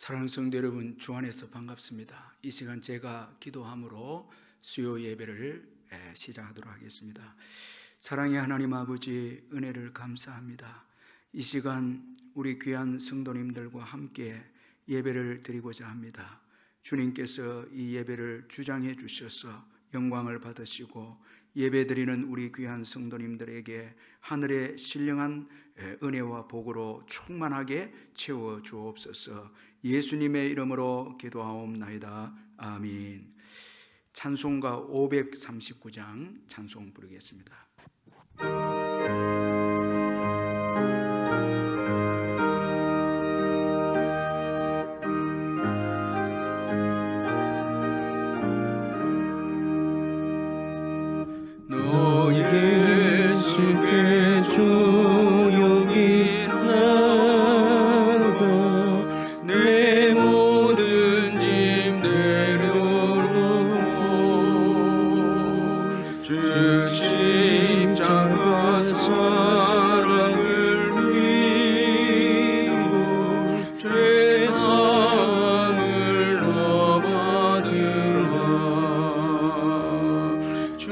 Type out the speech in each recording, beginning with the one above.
사랑하는 성도 여러분, 주 안에서 반갑습니다. 이 시간 제가 기도함으로 수요 예배를 시작하도록 하겠습니다. 사랑의 하나님 아버지, 은혜를 감사합니다. 이 시간 우리 귀한 성도님들과 함께 예배를 드리고자 합니다. 주님께서 이 예배를 주장해 주셔서 영광을 받으시고 예배드리는 우리 귀한 성도님들에게 하늘의 신령한 은혜와 복으로 충만하게 채워 주옵소서. 예수님의 이름으로 기도하옵나이다. 아멘. 찬송가 539장 찬송 부르겠습니다. 예수께 조용히 나가 내 모든 짐 내려놓고 주 십자가 사랑을 믿어 죄사함을 너 받으라. 주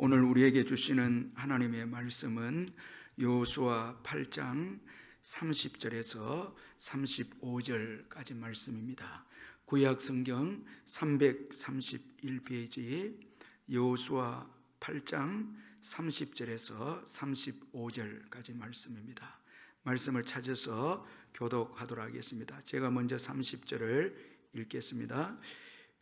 오늘 우리에게 주시는 하나님의 말씀은 여호수아 8장 30절에서 35절까지 말씀입니다. 구약 성경 331페이지 여호수아 8장 30절에서 35절까지 말씀입니다. 말씀을 찾아서 교독하도록 하겠습니다. 제가 먼저 30절을 읽겠습니다.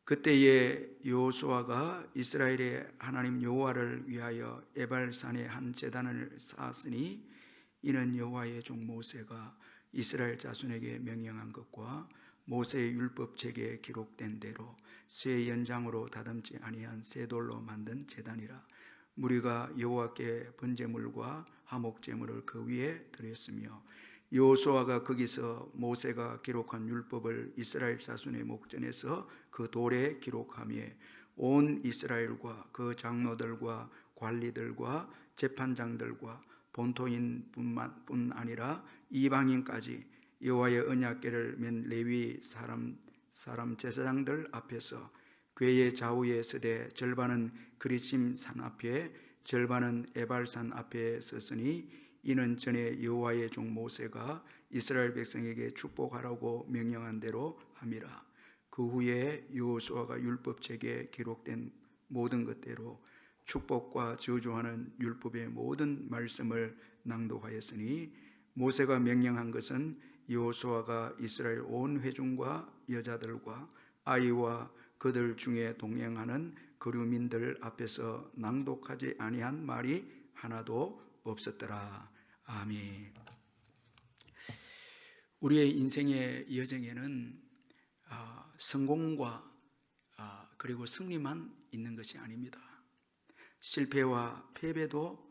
그때에 여호수아가 이스라엘의 하나님 여호와를 위하여 에발산에 한 제단을 쌓았으니 이는 여호와의 종 모세가 이스라엘 자손에게 명령한 것과 모세의 율법책에 기록된 대로 쇠 연장으로 다듬지 아니한 새 돌로 만든 제단이라. 무리가 여호와께 번제물과 화목제물을 그 위에 드렸으며 여호수아가 거기서 모세가 기록한 율법을 이스라엘 자손의 목전에서 그 돌에 기록하며 온 이스라엘과 그 장로들과 관리들과 재판장들과 본토인뿐 아니라 이방인까지 여호와의 언약궤를 맨 레위 사람 제사장들 앞에서 궤의 좌우에 서되 절반은 그리심 산 앞에 절반은 에발산 앞에 섰으니 이는 전에 여호와의 종 모세가 이스라엘 백성에게 축복하라고 명령한 대로 함이라. 그 후에 여호수아가 율법책에 기록된 모든 것대로 축복과 저주하는 율법의 모든 말씀을 낭독하였으니 모세가 명령한 것은 여호수아가 이스라엘 온 회중과 여자들과 아이와 그들 중에 동행하는 거류민들 앞에서 낭독하지 아니한 말이 하나도 없었더라. 아멘. 우리의 인생의 여정에는 성공과 그리고 승리만 있는 것이 아닙니다. 실패와 패배도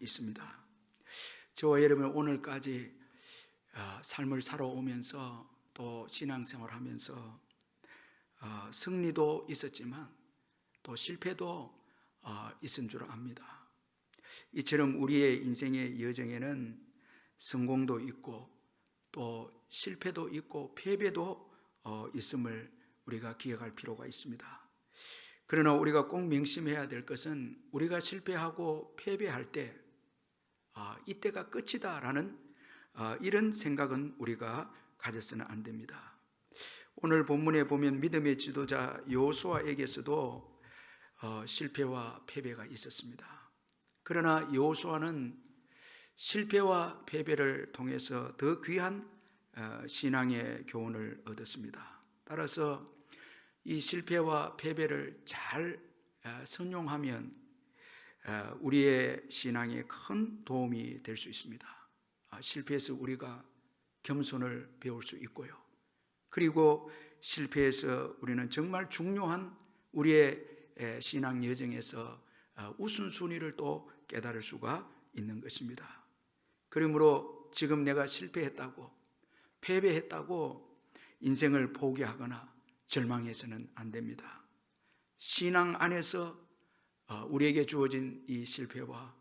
있습니다. 저와 여러분 오늘까지 삶을 살아오면서 또 신앙생활하면서 승리도 있었지만 또 실패도 있은 줄 압니다. 이처럼 우리의 인생의 여정에는 성공도 있고 또 실패도 있고 패배도 있음을 우리가 기억할 필요가 있습니다. 그러나 우리가 꼭 명심해야 될 것은 우리가 실패하고 패배할 때 이때가 끝이다라는 이런 생각은 우리가 가져서는 안 됩니다. 오늘 본문에 보면 믿음의 지도자 여호수아에게서도 실패와 패배가 있었습니다. 그러나 여호수아는 실패와 패배를 통해서 더 귀한 신앙의 교훈을 얻었습니다. 따라서 이 실패와 패배를 잘 선용하면 우리의 신앙에 큰 도움이 될 수 있습니다. 실패해서 우리가 겸손을 배울 수 있고요. 그리고 실패해서 우리는 정말 중요한 우리의 신앙 여정에서 우선순위를 또 깨달을 수가 있는 것입니다. 그러므로 지금 내가 실패했다고 패배했다고 인생을 포기하거나 절망해서는 안 됩니다. 신앙 안에서 우리에게 주어진 이 실패와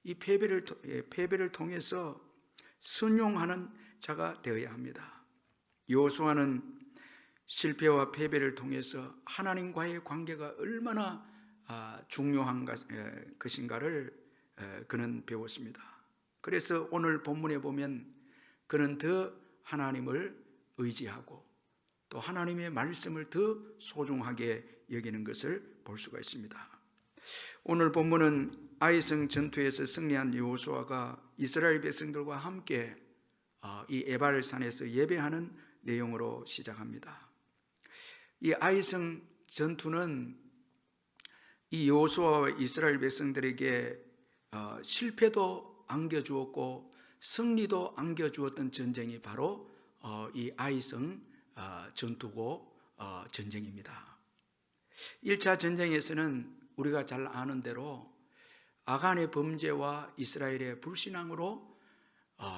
이 패배를 통해서 순종하는 자가 되어야 합니다. 여호수아는 실패와 패배를 통해서 하나님과의 관계가 얼마나 중요한 것인가를 그는 배웠습니다. 그래서 오늘 본문에 보면 그는 더 하나님을 의지하고 또 하나님의 말씀을 더 소중하게 여기는 것을 볼 수가 있습니다. 오늘 본문은 아이성 전투에서 승리한 여호수아가 이스라엘 백성들과 함께 이 에발산에서 예배하는 내용으로 시작합니다. 이 아이성 전투는 이 여호수아와 이스라엘 백성들에게 실패도 안겨주었고 승리도 안겨주었던 전쟁이 바로 이 아이성 전투고 전쟁입니다. 1차 전쟁에서는 우리가 잘 아는 대로 아간의 범죄와 이스라엘의 불신앙으로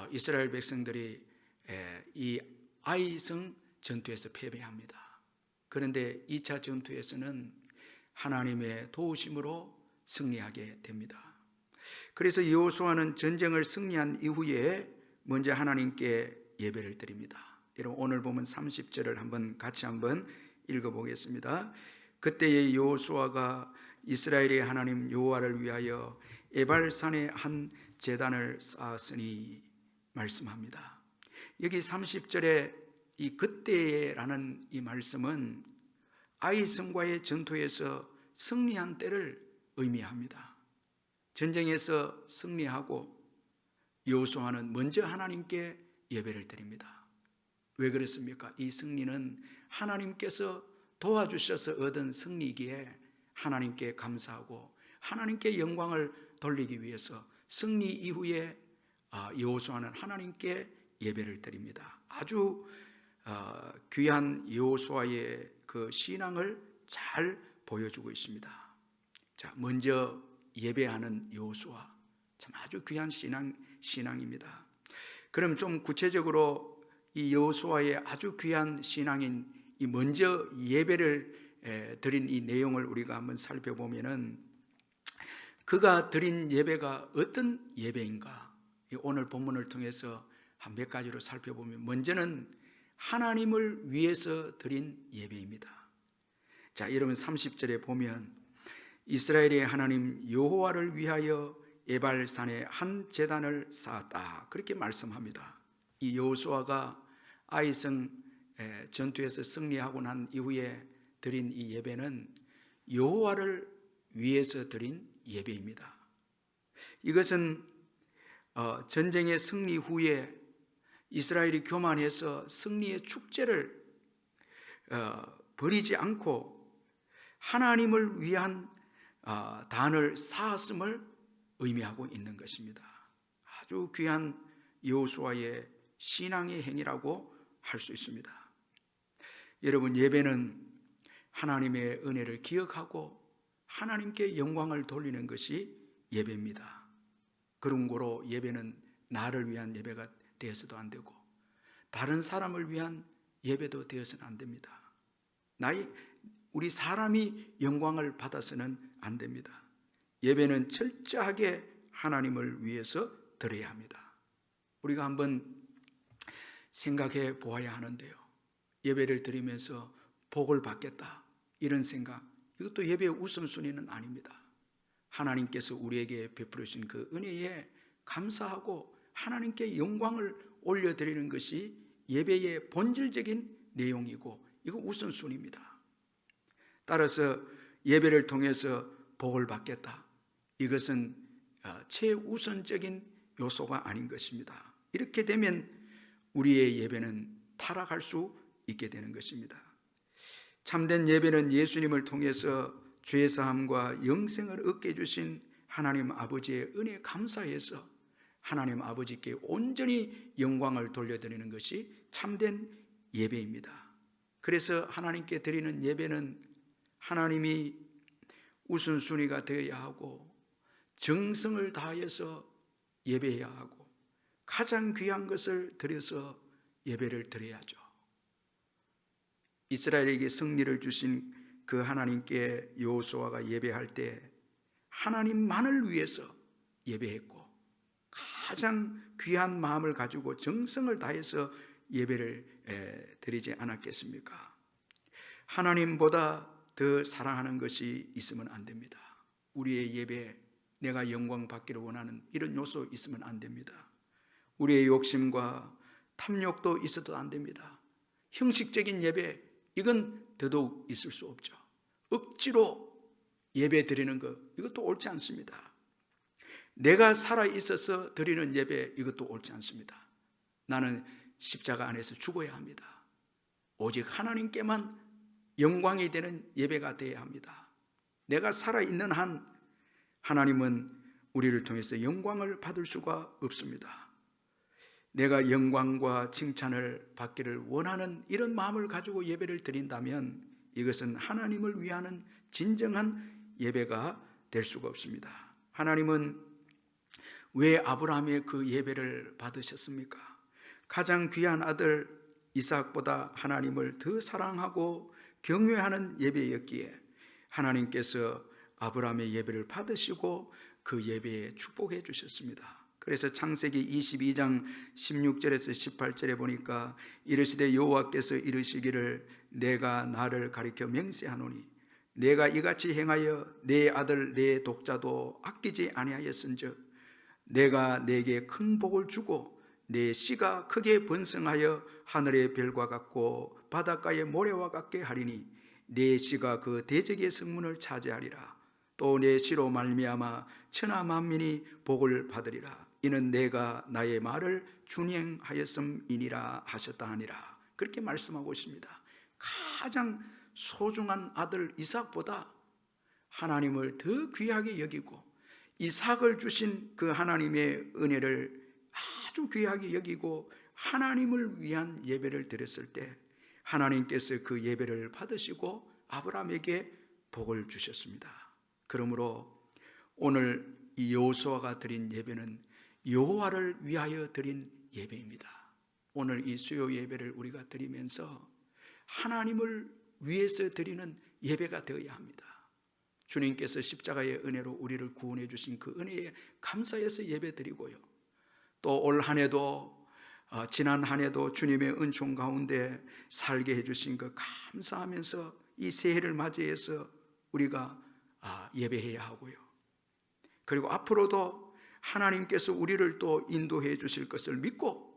이스라엘 백성들이 이 아이성 전투에서 패배합니다. 그런데 2차 전투에서는 하나님의 도우심으로 승리하게 됩니다. 그래서 여호수아는 전쟁을 승리한 이후에 먼저 하나님께 예배를 드립니다. 여러분 오늘 보면 30절을 같이 한번 읽어보겠습니다. 그때의 여호수아가 이스라엘의 하나님 여호와를 위하여 에발산에 한 제단을 쌓았으니 말씀합니다. 여기 30절에 이 그때라는 이 말씀은 아이성과의 전투에서 승리한 때를 의미합니다. 전쟁에서 승리하고 여호수아는 먼저 하나님께 예배를 드립니다. 왜 그렇습니까? 이 승리는 하나님께서 도와주셔서 얻은 승리이기에 하나님께 감사하고 하나님께 영광을 돌리기 위해서 승리 이후에 여호수아는 하나님께 예배를 드립니다. 아주 귀한 여호수아의 그 신앙을 잘 보여주고 있습니다. 자, 먼저 예배하는 여호수아, 참 아주 귀한 신앙입니다. 그럼 좀 구체적으로 이 여호수아의 아주 귀한 신앙인 이 먼저 예배를 드린 이 내용을 우리가 한번 살펴보면은 그가 드린 예배가 어떤 예배인가? 오늘 본문을 통해서 한 몇 가지로 살펴보면 먼저는 하나님을 위해서 드린 예배입니다. 자, 여러분 30절에 보면 이스라엘의 하나님 여호와를 위하여 에발산에 한 제단을 쌓았다, 그렇게 말씀합니다. 이 여호수아가 아이성 전투에서 승리하고 난 이후에 드린 이 예배는 여호와를 위해서 드린 예배입니다. 이것은 전쟁의 승리 후에 이스라엘이 교만해서 승리의 축제를 버리지 않고 하나님을 위한 단을 쌓았음을 의미하고 있는 것입니다. 아주 귀한 여호수아의 신앙의 행위라고 할 수 있습니다. 여러분, 예배는 하나님의 은혜를 기억하고 하나님께 영광을 돌리는 것이 예배입니다. 그런 거로 예배는 나를 위한 예배가 되어서도 안 되고 다른 사람을 위한 예배도 되어서는 안 됩니다. 우리 사람이 영광을 받아서는 안 됩니다. 예배는 철저하게 하나님을 위해서 드려야 합니다. 우리가 한번 생각해 보아야 하는데요, 예배를 드리면서 복을 받겠다 이런 생각, 이것도 예배의 우선순위는 아닙니다. 하나님께서 우리에게 베풀으신 그 은혜에 감사하고 하나님께 영광을 올려드리는 것이 예배의 본질적인 내용이고 이거 우선순위입니다. 따라서 예배를 통해서 복을 받겠다, 이것은 최우선적인 요소가 아닌 것입니다. 이렇게 되면 우리의 예배는 타락할 수 있게 되는 것입니다. 참된 예배는 예수님을 통해서 죄사함과 영생을 얻게 해주신 하나님 아버지의 은혜에 감사해서 하나님 아버지께 온전히 영광을 돌려드리는 것이 참된 예배입니다. 그래서 하나님께 드리는 예배는 하나님이 우선순위가 되어야 하고 정성을 다해서 예배해야 하고 가장 귀한 것을 드려서 예배를 드려야죠. 이스라엘에게 승리를 주신 그 하나님께 여호수아가 예배할 때 하나님만을 위해서 예배했고 가장 귀한 마음을 가지고 정성을 다해서 예배를 드리지 않았겠습니까? 하나님보다 더 사랑하는 것이 있으면 안 됩니다. 우리의 예배에 내가 영광 받기를 원하는 이런 요소 있으면 안 됩니다. 우리의 욕심과 탐욕도 있어도 안 됩니다. 형식적인 예배, 이건 더더욱 있을 수 없죠. 억지로 예배 드리는 것, 이것도 옳지 않습니다. 내가 살아있어서 드리는 예배, 이것도 옳지 않습니다. 나는 십자가 안에서 죽어야 합니다. 오직 하나님께만 영광이 되는 예배가 되어야 합니다. 내가 살아있는 한 하나님은 우리를 통해서 영광을 받을 수가 없습니다. 내가 영광과 칭찬을 받기를 원하는 이런 마음을 가지고 예배를 드린다면 이것은 하나님을 위하는 진정한 예배가 될 수가 없습니다. 하나님은 왜 아브라함의 그 예배를 받으셨습니까? 가장 귀한 아들 이삭보다 하나님을 더 사랑하고 경외하는 예배였기에 하나님께서 아브라함의 예배를 받으시고 그 예배에 축복해 주셨습니다. 그래서 창세기 22장 16절에서 18절에 보니까 이르시되 여호와께서 이르시기를 내가 나를 가리켜 맹세하노니 내가 이같이 행하여 내 아들 내 독자도 아끼지 아니하였은즉 내가 내게 큰 복을 주고 내 씨가 크게 번성하여 하늘의 별과 같고 바닷가의 모래와 같게 하리니 내 씨가 그 대적의 성문을 차지하리라. 또 내 씨로 말미암아 천하 만민이 복을 받으리라. 이는 내가 나의 말을 준행하였음이니라 하셨다 하니라. 그렇게 말씀하고 있습니다. 가장 소중한 아들 이삭보다 하나님을 더 귀하게 여기고 이삭을 주신 그 하나님의 은혜를 아주 귀하게 여기고 하나님을 위한 예배를 드렸을 때 하나님께서 그 예배를 받으시고 아브라함에게 복을 주셨습니다. 그러므로 오늘 이 여호수아가 드린 예배는 여호와를 위하여 드린 예배입니다. 오늘 이 수요 예배를 우리가 드리면서 하나님을 위해서 드리는 예배가 되어야 합니다. 주님께서 십자가의 은혜로 우리를 구원해 주신 그 은혜에 감사해서 예배 드리고요, 또 올 한 해도 지난 한 해도 주님의 은총 가운데 살게 해주신 것 감사하면서 이 새해를 맞이해서 우리가 예배해야 하고요, 그리고 앞으로도 하나님께서 우리를 또 인도해 주실 것을 믿고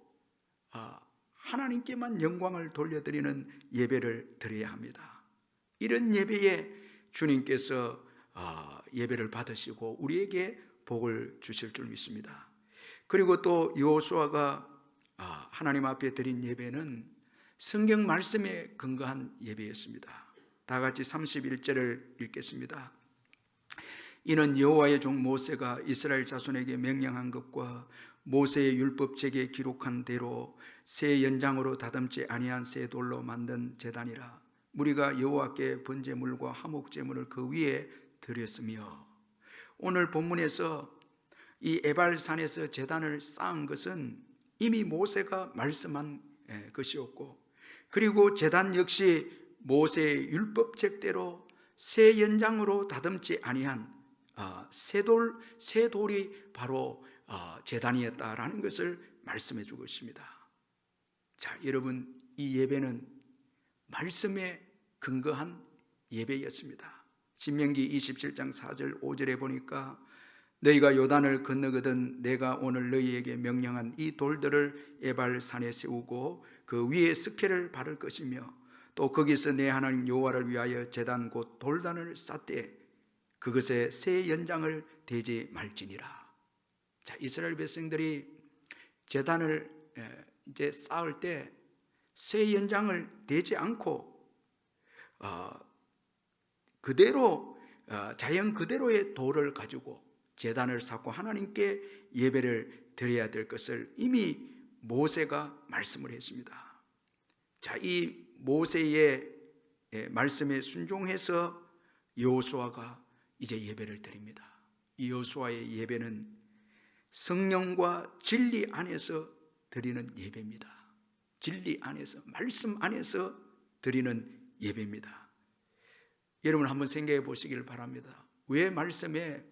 하나님께만 영광을 돌려드리는 예배를 드려야 합니다. 이런 예배에 주님께서 예배를 받으시고 우리에게 복을 주실 줄 믿습니다. 그리고 또 여호수아가 하나님 앞에 드린 예배는 성경 말씀에 근거한 예배였습니다. 다 같이 31절을 읽겠습니다. 이는 여호와의 종 모세가 이스라엘 자손에게 명령한 것과 모세의 율법책에 기록한 대로 새 연장으로 다듬지 아니한 새 돌로 만든 제단이라. 무리가 여호와께 번제물과 화목제물을 그 위에 드렸으며. 오늘 본문에서 이 에발산에서 제단을 쌓은 것은 이미 모세가 말씀한 것이었고, 그리고 제단 역시 모세의 율법책대로 새 연장으로 다듬지 아니한 새 돌이 바로 제단이었다라는 것을 말씀해 주고 있습니다. 자, 여러분, 이 예배는 말씀에 근거한 예배였습니다. 신명기 27장 4절 5절에 보니까 너희가 요단을 건너거든 내가 오늘 너희에게 명령한 이 돌들을 에발산에 세우고 그 위에 스케를 바를 것이며 또 거기서 내 하나님 여호와를 위하여 제단 곧 돌단을 쌓되 그것에 새 연장을 대지 말지니라. 자, 이스라엘 백성들이 제단을 이제 쌓을 때 새 연장을 대지 않고 그대로 자연 그대로의 돌을 가지고 제단을 쌓고 하나님께 예배를 드려야 될 것을 이미 모세가 말씀을 했습니다. 자, 이 모세의 말씀에 순종해서 여호수아가 이제 예배를 드립니다. 이 여호수아의 예배는 성령과 진리 안에서 드리는 예배입니다. 진리 안에서, 말씀 안에서 드리는 예배입니다. 여러분 한번 생각해 보시길 바랍니다. 왜 말씀에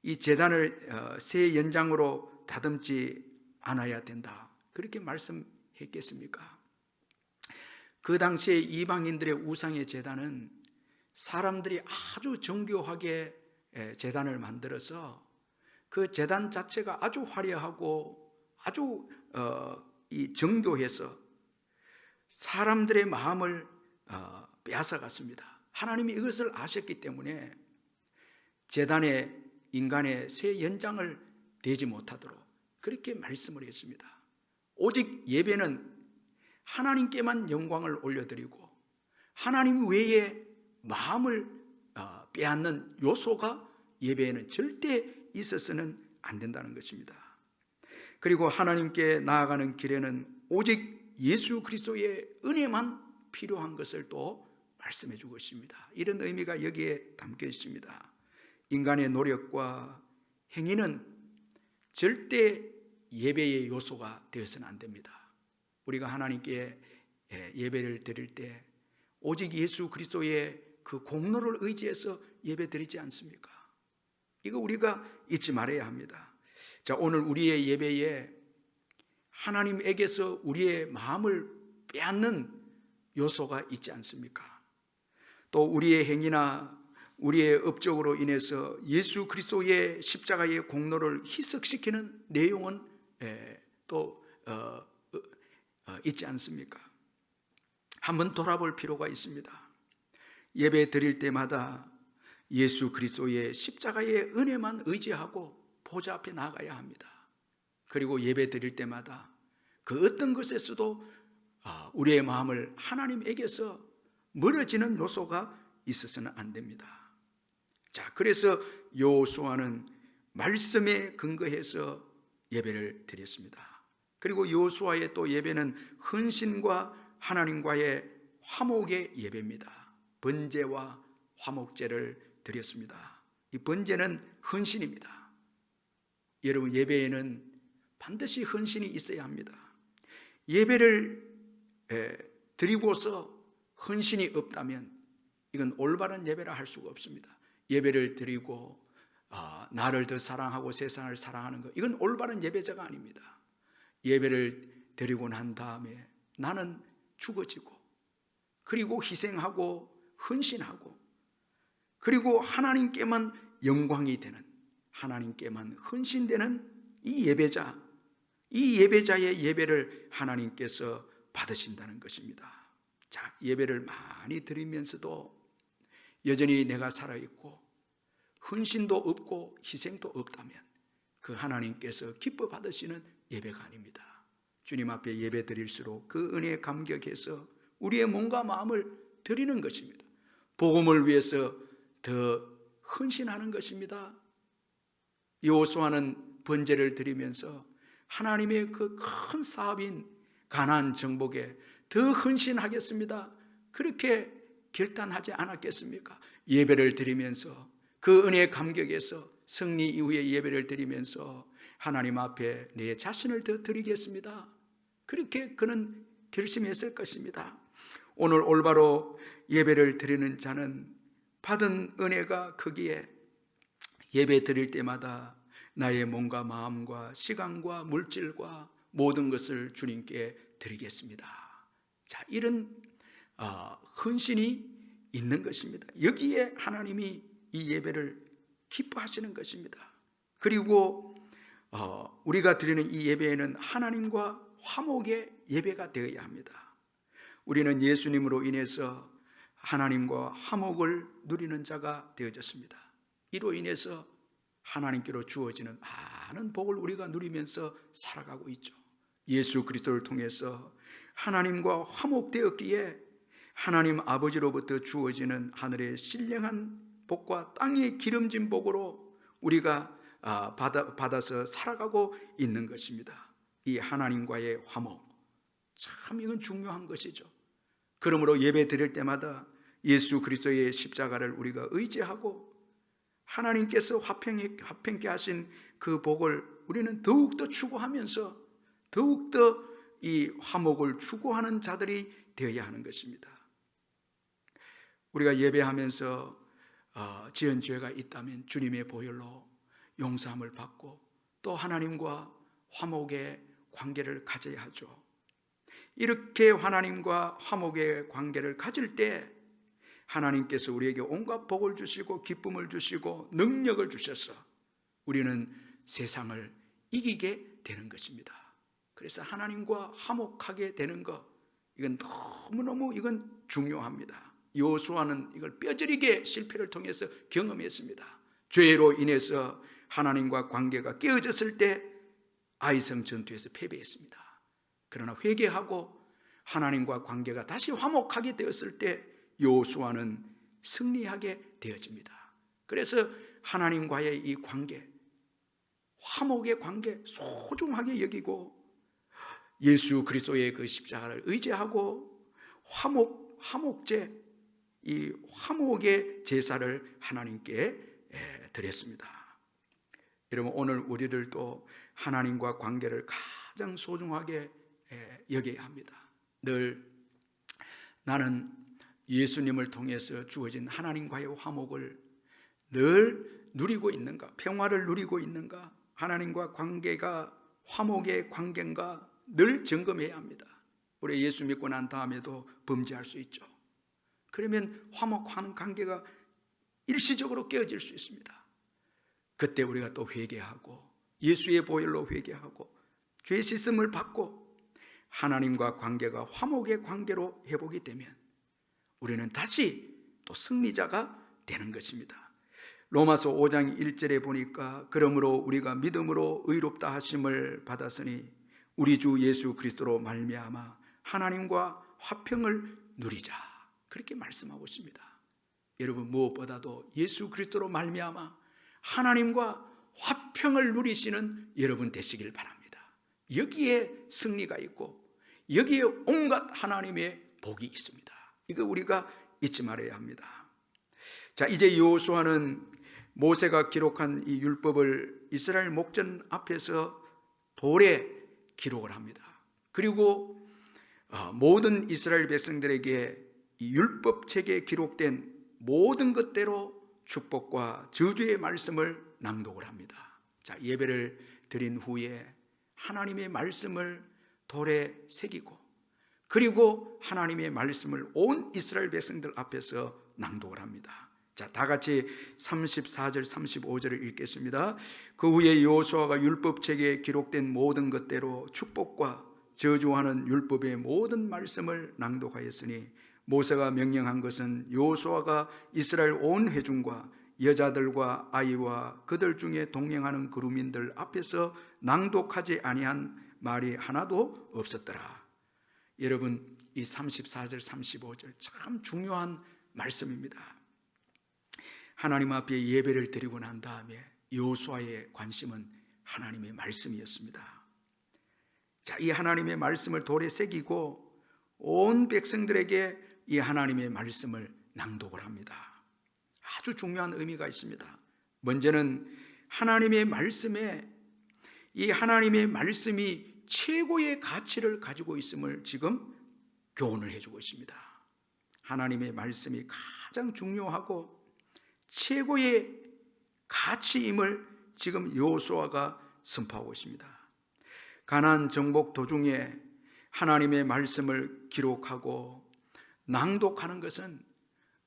이 제단을 새 연장으로 다듬지 않아야 된다 그렇게 말씀했겠습니까? 그 당시에 이방인들의 우상의 제단은 사람들이 아주 정교하게 제단을 만들어서 그 제단 자체가 아주 화려하고 아주 정교해서 사람들의 마음을 빼앗아갔습니다. 하나님이 이것을 아셨기 때문에 제단에 인간의 새 연장을 대지 못하도록 그렇게 말씀을 했습니다. 오직 예배는 하나님께만 영광을 올려드리고 하나님 외에 마음을 빼앗는 요소가 예배에는 절대 있어서는 안 된다는 것입니다. 그리고 하나님께 나아가는 길에는 오직 예수 그리스도의 은혜만 필요한 것을 또 말씀해 주고 있습니다. 이런 의미가 여기에 담겨 있습니다. 인간의 노력과 행위는 절대 예배의 요소가 되어서는 안 됩니다. 우리가 하나님께 예배를 드릴 때 오직 예수 그리스도의 그 공로를 의지해서 예배 드리지 않습니까? 이거 우리가 잊지 말아야 합니다. 자, 오늘 우리의 예배에 하나님에게서 우리의 마음을 빼앗는 요소가 있지 않습니까? 또 우리의 행위나 우리의 업적으로 인해서 예수 그리스도의 십자가의 공로를 희석시키는 내용은 또 있지 않습니까? 한번 돌아볼 필요가 있습니다. 예배 드릴 때마다 예수 그리스도의 십자가의 은혜만 의지하고 보좌 앞에 나가야 합니다. 그리고 예배 드릴 때마다 그 어떤 것에서도 우리의 마음을 하나님에게서 멀어지는 요소가 있어서는 안 됩니다. 자, 그래서 여호수아는 말씀에 근거해서 예배를 드렸습니다. 그리고 여호수아의 또 예배는 헌신과 하나님과의 화목의 예배입니다. 번제와 화목제를 드렸습니다. 이 번제는 헌신입니다. 여러분, 예배에는 반드시 헌신이 있어야 합니다. 예배를 드리고서 헌신이 없다면 이건 올바른 예배라 할 수가 없습니다. 예배를 드리고 나를 더 사랑하고 세상을 사랑하는 것, 이건 올바른 예배자가 아닙니다. 예배를 드리고 난 다음에 나는 죽어지고, 그리고 희생하고 헌신하고, 그리고 하나님께만 영광이 되는, 하나님께만 헌신되는 이 예배자, 이 예배자의 예배를 하나님께서 받으신다는 것입니다. 자, 예배를 많이 드리면서도 여전히 내가 살아있고 헌신도 없고 희생도 없다면 그 하나님께서 기뻐 받으시는 예배가 아닙니다. 주님 앞에 예배 드릴수록 그 은혜에 감격해서 우리의 몸과 마음을 드리는 것입니다. 복음을 위해서 더 헌신하는 것입니다. 여호수아는 번제를 드리면서 하나님의 그 큰 사업인 가나안 정복에 더 헌신하겠습니다, 그렇게 결단하지 않았겠습니까? 예배를 드리면서 그 은혜의 감격에서 승리 이후에 예배를 드리면서 하나님 앞에 내 자신을 더 드리겠습니다, 그렇게 그는 결심했을 것입니다. 오늘 올바로 예배를 드리는 자는 받은 은혜가 크기에 예배 드릴 때마다 나의 몸과 마음과 시간과 물질과 모든 것을 주님께 드리겠습니다. 자, 이런 헌신이 있는 것입니다. 여기에 하나님이 이 예배를 기뻐하시는 것입니다. 그리고 우리가 드리는 이 예배에는 하나님과 화목의 예배가 되어야 합니다. 우리는 예수님으로 인해서 하나님과 화목을 누리는 자가 되어졌습니다. 이로 인해서 하나님께로 주어지는 많은 복을 우리가 누리면서 살아가고 있죠. 예수 그리스도를 통해서 하나님과 화목되었기에 하나님 아버지로부터 주어지는 하늘의 신령한 복과 땅의 기름진 복으로 우리가 받아서 살아가고 있는 것입니다. 이 하나님과의 화목, 참 이건 중요한 것이죠. 그러므로 예배 드릴 때마다 예수 그리스도의 십자가를 우리가 의지하고 하나님께서 화평케 하신 그 복을 우리는 더욱더 추구하면서 더욱더 이 화목을 추구하는 자들이 되어야 하는 것입니다. 우리가 예배하면서 지은 죄가 있다면 주님의 보혈로 용서함을 받고 또 하나님과 화목의 관계를 가져야 하죠. 이렇게 하나님과 화목의 관계를 가질 때 하나님께서 우리에게 온갖 복을 주시고 기쁨을 주시고 능력을 주셔서 우리는 세상을 이기게 되는 것입니다. 그래서 하나님과 화목하게 되는 것, 이건 너무너무 이건 중요합니다. 여호수아는 이걸 뼈저리게 실패를 통해서 경험했습니다. 죄로 인해서 하나님과 관계가 깨어졌을 때 아이성 전투에서 패배했습니다. 그러나 회개하고 하나님과 관계가 다시 화목하게 되었을 때 여호수아는 승리하게 되어집니다. 그래서 하나님과의 이 관계, 화목의 관계 소중하게 여기고 예수 그리스도의 그 십자가를 의지하고 화목제, 이 화목의 제사를 하나님께 드렸습니다. 여러분, 오늘 우리들도 하나님과 관계를 가장 소중하게 여겨야 합니다. 늘 나는 예수님을 통해서 주어진 하나님과의 화목을 늘 누리고 있는가, 평화를 누리고 있는가, 하나님과 관계가 화목의 관계인가 늘 점검해야 합니다. 우리 예수 믿고 난 다음에도 범죄할 수 있죠. 그러면 화목하는 관계가 일시적으로 깨어질 수 있습니다. 그때 우리가 또 회개하고 예수의 보혈로 회개하고 죄 씻음을 받고 하나님과 관계가 화목의 관계로 회복이 되면 우리는 다시 또 승리자가 되는 것입니다. 로마서 5장 1절에 보니까 그러므로 우리가 믿음으로 의롭다 하심을 받았으니 우리 주 예수 그리스도로 말미암아 하나님과 화평을 누리자, 그렇게 말씀하고 있습니다. 여러분, 무엇보다도 예수 그리스도로 말미암아 하나님과 화평을 누리시는 여러분 되시길 바랍니다. 여기에 승리가 있고 여기에 온갖 하나님의 복이 있습니다. 이거 우리가 잊지 말아야 합니다. 자, 이제 여호수아는 모세가 기록한 이 율법을 이스라엘 목전 앞에서 돌에 기록을 합니다. 그리고 모든 이스라엘 백성들에게 이 율법책에 기록된 모든 것대로 축복과 저주의 말씀을 낭독을 합니다. 자, 예배를 드린 후에 하나님의 말씀을 돌에 새기고 그리고 하나님의 말씀을 온 이스라엘 백성들 앞에서 낭독을 합니다. 자, 다 같이 34절 35절을 읽겠습니다. 그 후에 여호수아가 율법책에 기록된 모든 것대로 축복과 저주하는 율법의 모든 말씀을 낭독하였으니 모세가 명령한 것은 여호수아가 이스라엘 온 회중과 여자들과 아이와 그들 중에 동행하는 거루민들 앞에서 낭독하지 아니한 말이 하나도 없었더라. 여러분, 이 34절 35절 참 중요한 말씀입니다. 하나님 앞에 예배를 드리고 난 다음에 여호수아의 관심은 하나님의 말씀이었습니다. 자, 이 하나님의 말씀을 돌에 새기고 온 백성들에게 이 하나님의 말씀을 낭독을 합니다. 아주 중요한 의미가 있습니다. 먼저는 하나님의 말씀에 이 하나님의 말씀이 최고의 가치를 가지고 있음을 지금 교훈을 해주고 있습니다. 하나님의 말씀이 가장 중요하고 최고의 가치임을 지금 여호수아가 선포하고 있습니다. 가나안 정복 도중에 하나님의 말씀을 기록하고 낭독하는 것은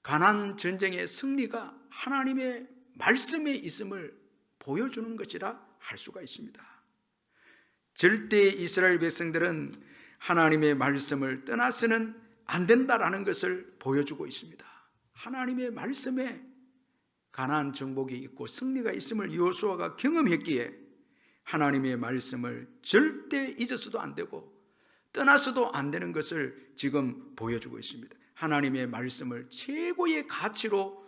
가나안 전쟁의 승리가 하나님의 말씀에 있음을 보여주는 것이라 할 수가 있습니다. 절대 이스라엘 백성들은 하나님의 말씀을 떠나서는 안 된다라는 것을 보여주고 있습니다. 하나님의 말씀에 가나안 정복이 있고 승리가 있음을 여호수아가 경험했기에 하나님의 말씀을 절대 잊어서도 안 되고 떠나서도 안 되는 것을 지금 보여주고 있습니다. 하나님의 말씀을 최고의 가치로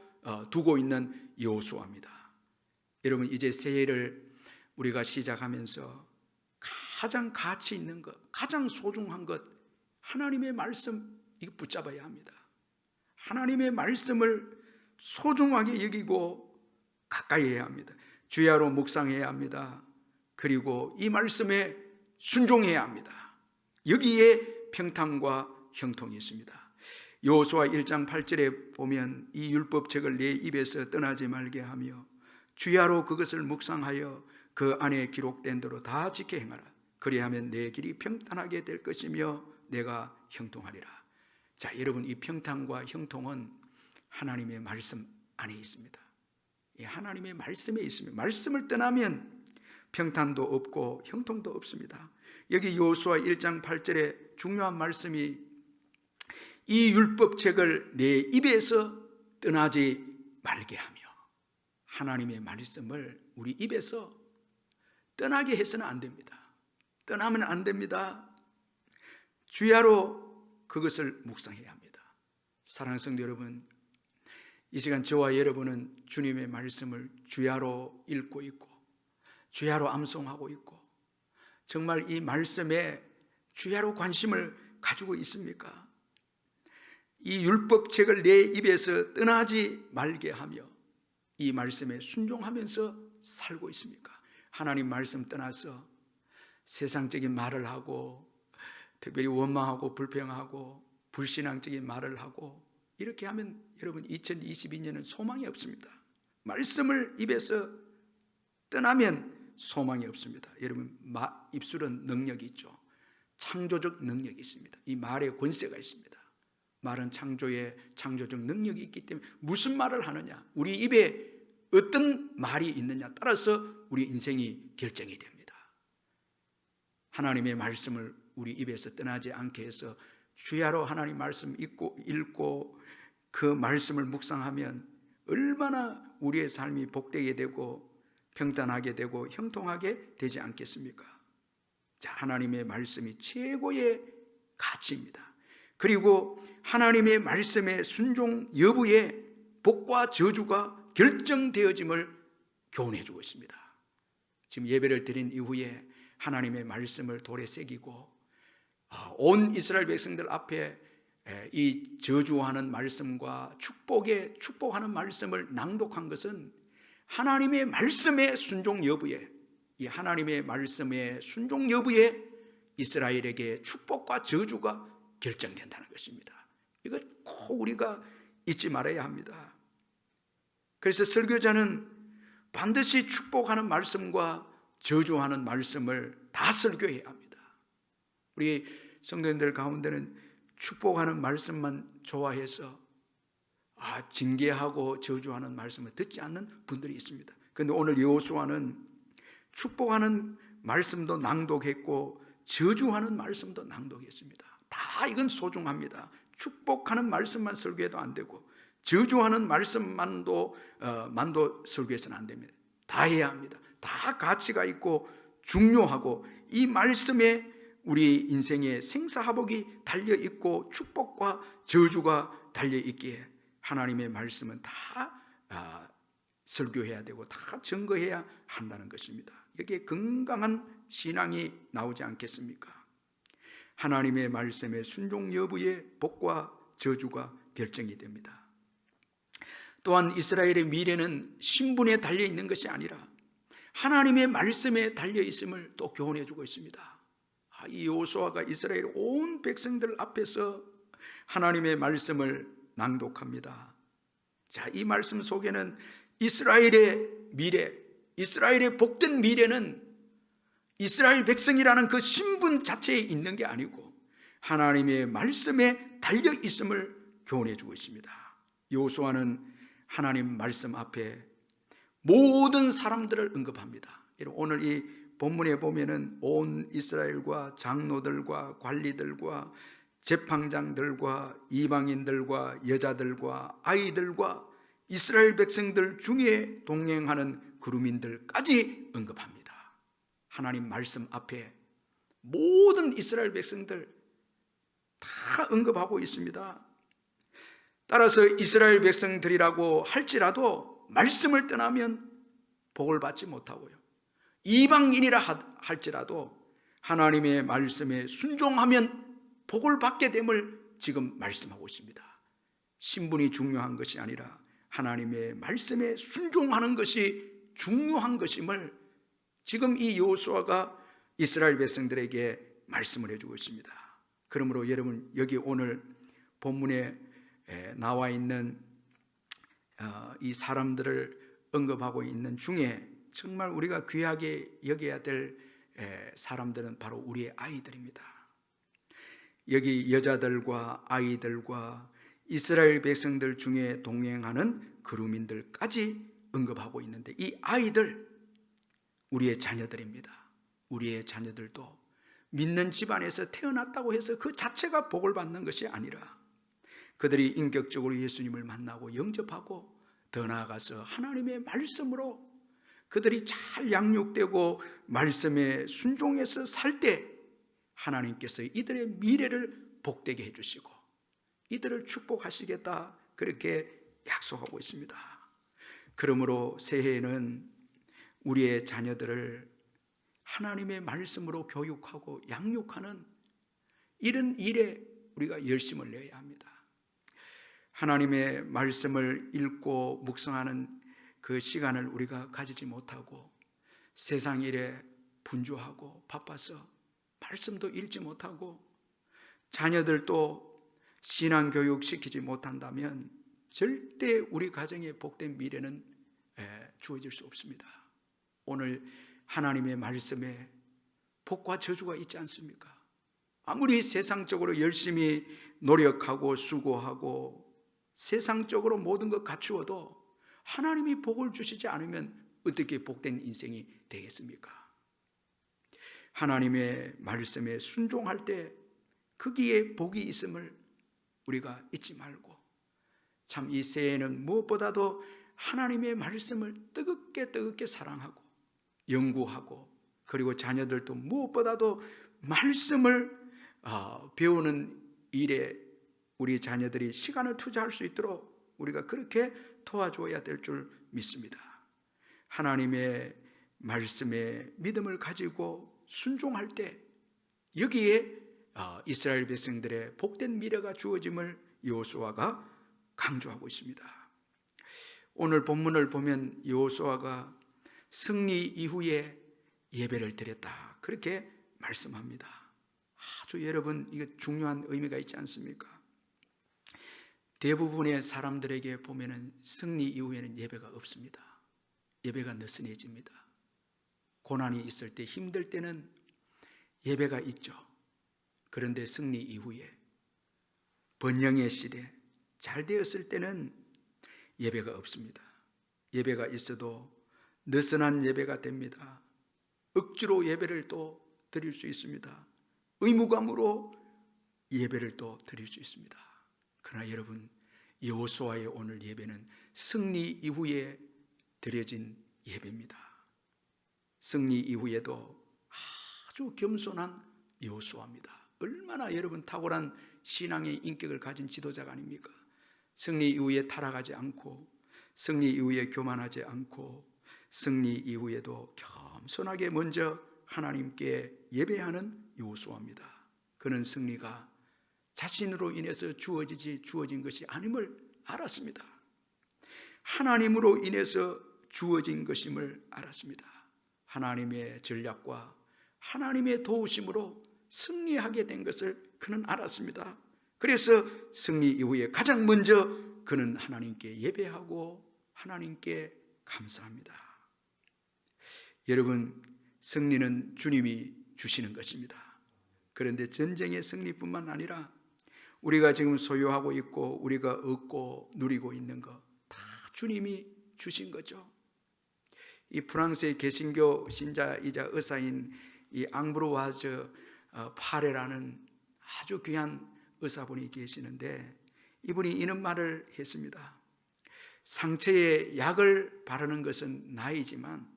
두고 있는 여호수아입니다. 여러분, 이제 새해를 우리가 시작하면서 가장 가치 있는 것, 가장 소중한 것, 하나님의 말씀, 이거 붙잡아야 합니다. 하나님의 말씀을 소중하게 여기고 가까이 해야 합니다. 주야로 묵상해야 합니다. 그리고 이 말씀에 순종해야 합니다. 여기에 평탄과 형통이 있습니다. 여호수아 1장 8절에 보면 이 율법책을 내 입에서 떠나지 말게 하며 주야로 그것을 묵상하여 그 안에 기록된 대로 다 지켜 행하라. 그리하면 내 길이 평탄하게 될 것이며 내가 형통하리라. 자, 여러분, 이 평탄과 형통은 하나님의 말씀 안에 있습니다. 하나님의 말씀에 있습니다. 말씀을 떠나면 평탄도 없고 형통도 없습니다. 여기 여호수아 1장 8절에 중요한 말씀이 이 율법책을 내 입에서 떠나지 말게 하며, 하나님의 말씀을 우리 입에서 떠나게 해서는 안 됩니다. 떠나면 안 됩니다. 주야로 그것을 묵상해야 합니다. 사랑하는 성도 여러분, 이 시간 저와 여러분은 주님의 말씀을 주야로 읽고 있고 주야로 암송하고 있고 정말 이 말씀에 주야로 관심을 가지고 있습니까? 이 율법책을 내 입에서 떠나지 말게 하며 이 말씀에 순종하면서 살고 있습니까? 하나님 말씀 떠나서 세상적인 말을 하고 특별히 원망하고 불평하고 불신앙적인 말을 하고 이렇게 하면 여러분 2022년은 소망이 없습니다. 말씀을 입에서 떠나면 소망이 없습니다. 여러분, 입술은 능력이 있죠. 창조적 능력이 있습니다. 이 말에 권세가 있습니다. 말은 창조의 창조적 능력이 있기 때문에 무슨 말을 하느냐, 우리 입에 어떤 말이 있느냐 따라서 우리 인생이 결정이 됩니다. 하나님의 말씀을 우리 입에서 떠나지 않게 해서 주야로 하나님 말씀 읽고 그 말씀을 묵상하면 얼마나 우리의 삶이 복되게 되고 평탄하게 되고 형통하게 되지 않겠습니까? 자, 하나님의 말씀이 최고의 가치입니다. 그리고 하나님의 말씀의 순종 여부에 복과 저주가 결정되어짐을 교훈해 주고 있습니다. 지금 예배를 드린 이후에 하나님의 말씀을 돌에 새기고 온 이스라엘 백성들 앞에 이 저주하는 말씀과 축복하는 말씀을 낭독한 것은 하나님의 말씀의 순종 여부에, 이 하나님의 말씀의 순종 여부에 이스라엘에게 축복과 저주가 결정된다는 것입니다. 이거 꼭 우리가 잊지 말아야 합니다. 그래서 설교자는 반드시 축복하는 말씀과 저주하는 말씀을 다 설교해야 합니다. 우리 성도님들 가운데는 축복하는 말씀만 좋아해서 징계하고 저주하는 말씀을 듣지 않는 분들이 있습니다. 그런데 오늘 여호수아는 축복하는 말씀도 낭독했고 저주하는 말씀도 낭독했습니다. 다 이건 소중합니다. 축복하는 말씀만 설교해도 안 되고 저주하는 말씀만도 설교해서는 안 됩니다. 다 해야 합니다. 다 가치가 있고 중요하고 이 말씀에 우리 인생의 생사화복이 달려있고 축복과 저주가 달려있기에 하나님의 말씀은 다 설교해야 되고 다 증거해야 한다는 것입니다. 여기에 건강한 신앙이 나오지 않겠습니까? 하나님의 말씀의 순종 여부에 복과 저주가 결정이 됩니다. 또한 이스라엘의 미래는 신분에 달려있는 것이 아니라 하나님의 말씀에 달려있음을 또 교훈해 주고 있습니다. 이 여호수아가 이스라엘 온 백성들 앞에서 하나님의 말씀을 낭독합니다. 자, 이 말씀 속에는 이스라엘의 미래, 이스라엘의 복된 미래는 이스라엘 백성이라는 그 신분 자체에 있는 게 아니고 하나님의 말씀에 달려 있음을 교훈해 주고 있습니다. 여호수아는 하나님 말씀 앞에 모든 사람들을 언급합니다. 오늘 이 본문에 보면은 온 이스라엘과 장로들과 관리들과 재판장들과 이방인들과 여자들과 아이들과 이스라엘 백성들 중에 동행하는 거류민들까지 언급합니다. 하나님 말씀 앞에 모든 이스라엘 백성들 다 언급하고 있습니다. 따라서 이스라엘 백성들이라고 할지라도 말씀을 떠나면 복을 받지 못하고요, 이방인이라 할지라도 하나님의 말씀에 순종하면 복을 받게 됨을 지금 말씀하고 있습니다. 신분이 중요한 것이 아니라 하나님의 말씀에 순종하는 것이 중요한 것임을 지금 이 여호수아가 이스라엘 백성들에게 말씀을 해주고 있습니다. 그러므로 여러분, 여기 오늘 본문에 나와 있는 이 사람들을 언급하고 있는 중에 정말 우리가 귀하게 여겨야 될 사람들은 바로 우리의 아이들입니다. 여기 여자들과 아이들과 이스라엘 백성들 중에 동행하는 거류민들까지 언급하고 있는데, 이 아이들 우리의 자녀들입니다. 우리의 자녀들도 믿는 집안에서 태어났다고 해서 그 자체가 복을 받는 것이 아니라 그들이 인격적으로 예수님을 만나고 영접하고 더 나아가서 하나님의 말씀으로 그들이 잘 양육되고 말씀에 순종해서 살 때 하나님께서 이들의 미래를 복되게 해주시고 이들을 축복하시겠다, 그렇게 약속하고 있습니다. 그러므로 새해에는 우리의 자녀들을 하나님의 말씀으로 교육하고 양육하는 이런 일에 우리가 열심을 내야 합니다. 하나님의 말씀을 읽고 묵상하는 그 시간을 우리가 가지지 못하고 세상 일에 분주하고 바빠서 말씀도 읽지 못하고 자녀들도 신앙교육 시키지 못한다면 절대 우리 가정의 복된 미래는 주어질 수 없습니다. 오늘 하나님의 말씀에 복과 저주가 있지 않습니까? 아무리 세상적으로 열심히 노력하고 수고하고 세상적으로 모든 것 갖추어도 하나님이 복을 주시지 않으면 어떻게 복된 인생이 되겠습니까? 하나님의 말씀에 순종할 때 거기에 복이 있음을 우리가 잊지 말고 참 이 새해에는 무엇보다도 하나님의 말씀을 뜨겁게 사랑하고 연구하고, 그리고 자녀들도 무엇보다도 말씀을 배우는 일에 우리 자녀들이 시간을 투자할 수 있도록 우리가 그렇게 도와줘야 될 줄 믿습니다. 하나님의 말씀에 믿음을 가지고 순종할 때 여기에 이스라엘 백성들의 복된 미래가 주어짐을 여호수아가 강조하고 있습니다. 오늘 본문을 보면 여호수아가 승리 이후에 예배를 드렸다, 그렇게 말씀합니다. 아주 여러분, 이게 중요한 의미가 있지 않습니까? 대부분의 사람들에게 보면은 승리 이후에는 예배가 없습니다. 예배가 느슨해집니다. 고난이 있을 때, 힘들 때는 예배가 있죠. 그런데 승리 이후에, 번영의 시대, 잘 되었을 때는 예배가 없습니다. 예배가 있어도 느슨한 예배가 됩니다. 억지로 예배를 또 드릴 수 있습니다. 의무감으로 예배를 또 드릴 수 있습니다. 그러나 여러분, 여호수아의 오늘 예배는 승리 이후에 드려진 예배입니다. 승리 이후에도 아주 겸손한 여호수아입니다. 얼마나 여러분 탁월한 신앙의 인격을 가진 지도자가 아닙니까? 승리 이후에 타락하지 않고, 승리 이후에 교만하지 않고, 승리 이후에도 겸손하게 먼저 하나님께 예배하는 여호수아입니다. 그는 승리가 자신으로 인해서 주어진 것이 아님을 알았습니다. 하나님으로 인해서 주어진 것임을 알았습니다. 하나님의 전략과 하나님의 도우심으로 승리하게 된 것을 그는 알았습니다. 그래서 승리 이후에 가장 먼저 그는 하나님께 예배하고 하나님께 감사합니다. 여러분, 승리는 주님이 주시는 것입니다. 그런데 전쟁의 승리뿐만 아니라 우리가 지금 소유하고 있고 우리가 얻고 누리고 있는 것 다 주님이 주신 거죠. 이 프랑스의 개신교 신자이자 의사인 이 앙브로와즈 파레라는 아주 귀한 의사분이 계시는데, 이분이 이런 말을 했습니다. 상처에 약을 바르는 것은 나이지만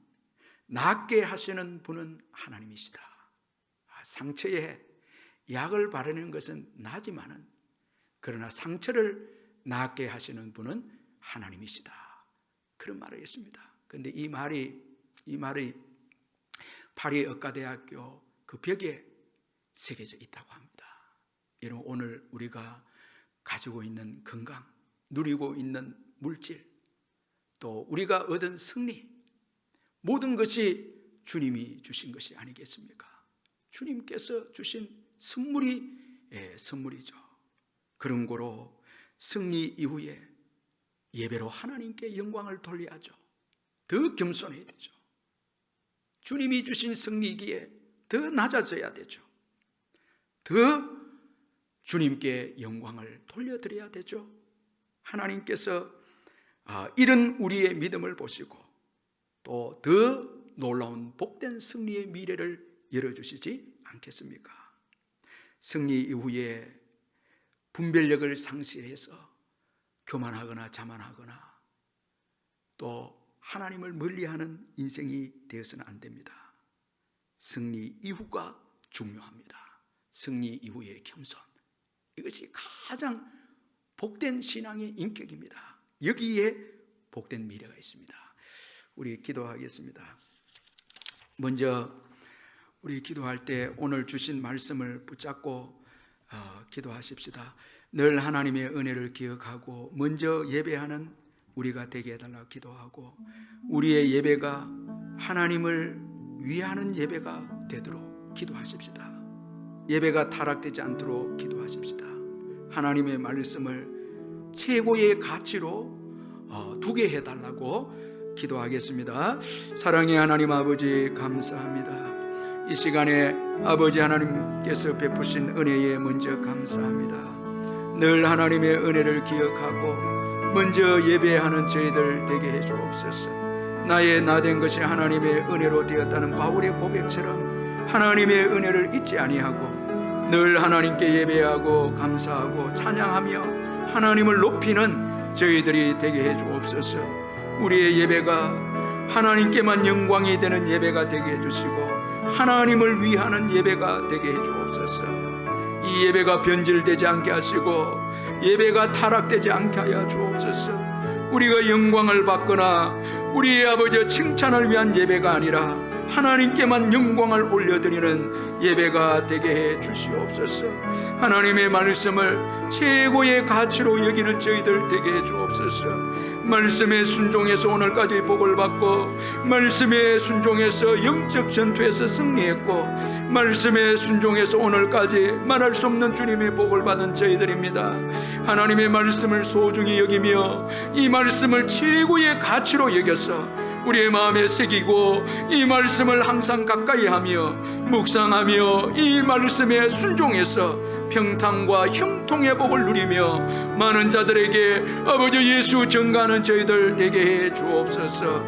낫게 하시는 분은 하나님이시다. 상처에 약을 바르는 것은 나지만은, 그러나 상처를 낫게 하시는 분은 하나님이시다. 그런 말을 했습니다. 그런데 이 말이 파리 의과대학교 그 벽에 새겨져 있다고 합니다. 여러분, 오늘 우리가 가지고 있는 건강, 누리고 있는 물질, 또 우리가 얻은 승리, 모든 것이 주님이 주신 것이 아니겠습니까? 주님께서 주신 선물이죠. 그런 거로 승리 이후에 예배로 하나님께 영광을 돌려야죠. 더 겸손해야 되죠. 주님이 주신 승리이기에 더 낮아져야 되죠. 더 주님께 영광을 돌려드려야 되죠. 하나님께서 이런 우리의 믿음을 보시고 또 더 놀라운 복된 승리의 미래를 열어주시지 않겠습니까? 승리 이후에 분별력을 상실해서 교만하거나 자만하거나 또 하나님을 멀리하는 인생이 되어서는 안 됩니다. 승리 이후가 중요합니다. 승리 이후의 겸손, 이것이 가장 복된 신앙의 인격입니다. 여기에 복된 미래가 있습니다. 우리 기도하겠습니다. 먼저 우리 기도할 때 오늘 주신 말씀을 붙잡고 기도하십시다. 늘 하나님의 은혜를 기억하고 먼저 예배하는 우리가 되게 해달라고 기도하고, 우리의 예배가 하나님을 위하는 예배가 되도록 기도하십시다. 예배가 타락되지 않도록 기도하십시다. 하나님의 말씀을 최고의 가치로 두게 해달라고 기도하겠습니다. 사랑의 하나님 아버지, 감사합니다. 이 시간에 아버지 하나님께서 베푸신 은혜에 먼저 감사합니다. 늘 하나님의 은혜를 기억하고 먼저 예배하는 저희들 되게 해 주옵소서. 나의 나된 것이 하나님의 은혜로 되었다는 바울의 고백처럼 하나님의 은혜를 잊지 아니하고 늘 하나님께 예배하고 감사하고 찬양하며 하나님을 높이는 저희들이 되게 해 주옵소서. 우리의 예배가 하나님께만 영광이 되는 예배가 되게 해 주시고 하나님을 위하는 예배가 되게 해 주옵소서. 이 예배가 변질되지 않게 하시고 예배가 타락되지 않게 하여 주옵소서. 우리가 영광을 받거나 우리의 아버지의 칭찬을 위한 예배가 아니라 하나님께만 영광을 올려드리는 예배가 되게 해 주시옵소서. 하나님의 말씀을 최고의 가치로 여기는 저희들 되게 해 주옵소서. 말씀에 순종해서 오늘까지 복을 받고 말씀에 순종해서 영적 전투에서 승리했고 말씀에 순종해서 오늘까지 말할 수 없는 주님의 복을 받은 저희들입니다. 하나님의 말씀을 소중히 여기며 이 말씀을 최고의 가치로 여겨서 우리의 마음에 새기고 이 말씀을 항상 가까이 하며 묵상하며 이 말씀에 순종해서 평탄과 형통의 복을 누리며 많은 자들에게 아버지 예수 전가하는 저희들 되게 해 주옵소서.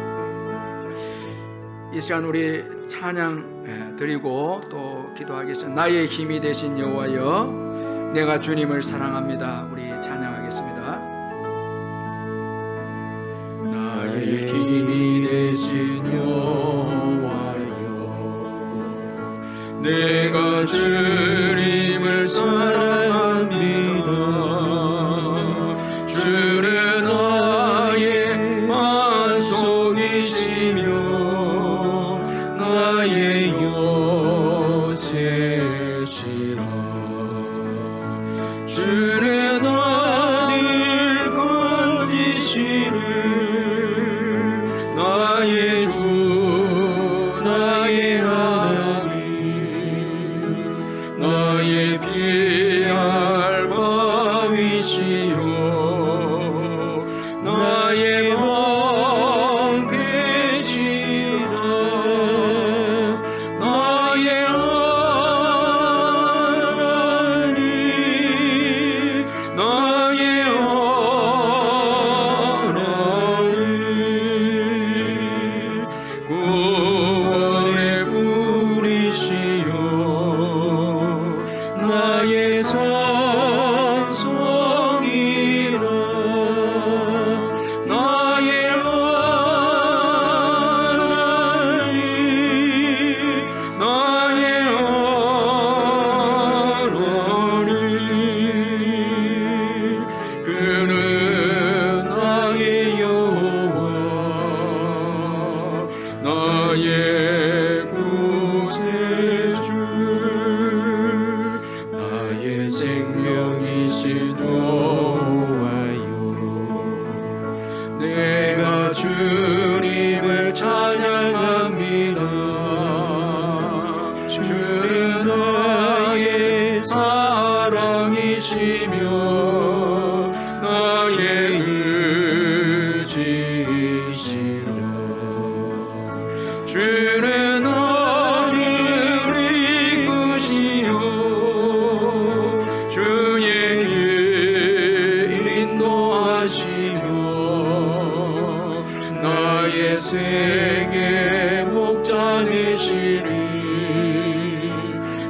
이 시간 우리 찬양 드리고 또 기도하겠습니다. 나의 힘이 되신 여호와여 내가 주님을 사랑합니다. 우리 찬양하겠습니다. 나의 힘이 되신 여호와여 내가 주님을 사랑합니다. 주는 나의 반석이시며 나의 요새시라. 주는 나를 건지시는 나의 주 나의 하나님 나의 피할 바위시요 나의 방패시라. 나의 하나님 나의 하나님 구원의 불이시요 나의 산성이라. 나의 하나님 나의 하나님 그는 나의 여호와 나의 구세주 나의 생명이신 여호와요 내가 주님을 찬양합니다. 주는 나의 사랑이시며 나의 의지시라. 주는 나를 이끄시오 주의 길 인도하시며 나의 생의 목자 되시리.